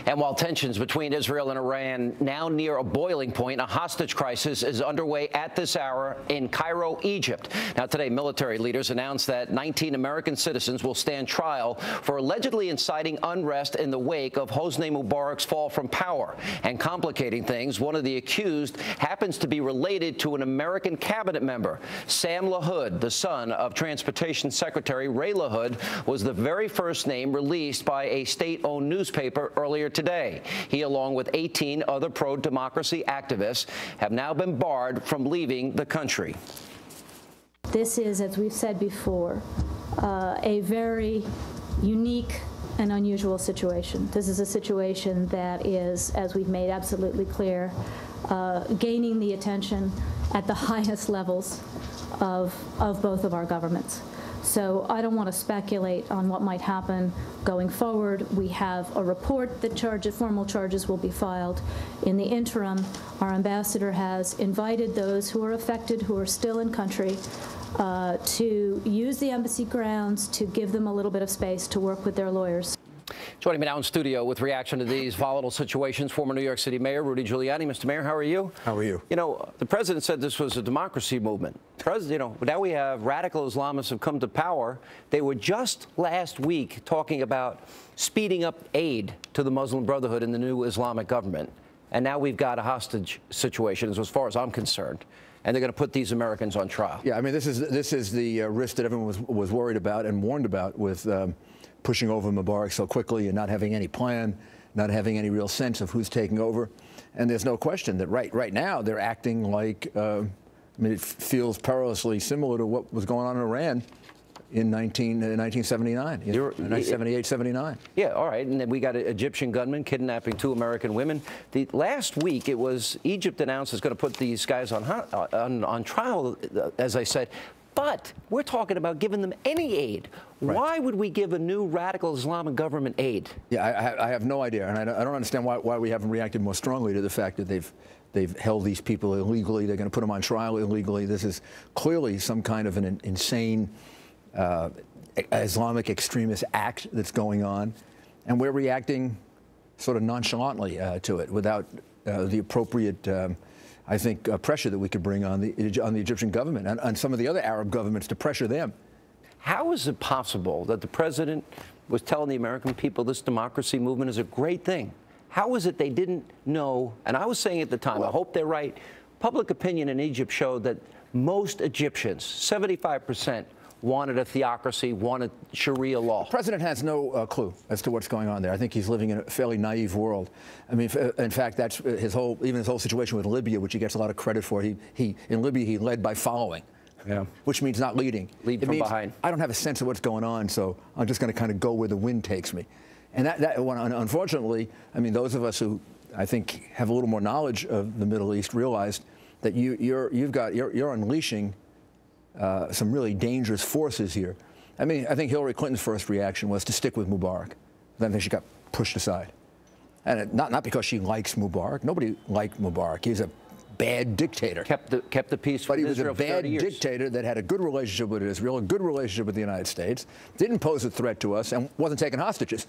And while tensions between Israel and Iran now near a boiling point, a hostage crisis is underway at this hour in Cairo, Egypt. Now, today, military leaders announced that 19 American citizens will stand trial for allegedly inciting unrest in the wake of Hosni Mubarak's fall from power. And complicating things, one of the accused happens to be related to an American cabinet member. Sam LaHood, the son of Transportation Secretary Ray LaHood, was the very first name released by a state-owned newspaper earlier today. He, along with 18 other pro-democracy activists, have now been barred from leaving the country. This is, as we've said before, a very unique and unusual situation. This is a situation that is, as we've made absolutely clear, gaining the attention at the highest levels of both of our governments. So I don't want to speculate on what might happen going forward. We have a report that formal charges will be filed. In the interim, our ambassador has invited those who are affected, who are still in country, to use the embassy grounds to give them a little bit of space to work with their lawyers. Joining me now in studio with reaction to these volatile situations, former New York City Mayor Rudy Giuliani. Mr. Mayor, how are you? How are you? You know, the president said this was a democracy movement. Now we have radical Islamists have come to power. They were just last week talking about speeding up aid to the Muslim Brotherhood and the new Islamic government. And now we've got a hostage situation, as far as I'm concerned. And they're going to put these Americans on trial. Yeah, I mean, this is the risk that everyone was worried about and warned about with pushing over Mubarak so quickly and not having any plan, not having any real sense of who's taking over. And there's no question that right now they're acting like, I mean, it feels perilously similar to what was going on in Iran in 1979, 1978, 79. Yeah, all right. And then we got an Egyptian gunman kidnapping 2 American women. Last week, it was Egypt announced it's going to put these guys on trial, as I said. But we're talking about giving them any aid. Right. Why would we give a new radical Islamic government aid? Yeah, I have no idea, and I don't understand why we haven't reacted more strongly to the fact that they've held these people illegally. They're going to put them on trial illegally. This is clearly some kind of an insane Islamic extremist act that's going on, and we're reacting sort of nonchalantly to it without the appropriate I think, pressure that we could bring on the Egyptian government and on some of the other Arab governments to pressure them. How is it possible that the president was telling the American people this democracy movement is a great thing? How is it they didn't know? And I was saying at the time, I hope they're right, public opinion in Egypt showed that most Egyptians, 75%, wanted a theocracy, wanted Sharia law. The president has no clue as to what's going on there. I think he's living in a fairly naive world. I mean, in fact, that's even his whole situation with Libya, which he gets a lot of credit for. In Libya, he led by following, which means not leading. Lead from behind. I don't have a sense of what's going on, so I'm just going to kind of go where the wind takes me. And unfortunately, I mean, those of us who I think have a little more knowledge of the Middle East realized that you're unleashing some really dangerous forces here. I mean, I think Hillary Clinton's first reaction was to stick with Mubarak. Then I think she got pushed aside. And not because she likes Mubarak. Nobody liked Mubarak. He was a bad dictator. Kept the peace but with he was Israel a bad for 30 years. dictator that had a good relationship with Israel, a good relationship with the United States, didn't pose a threat to us, and wasn't taking hostages.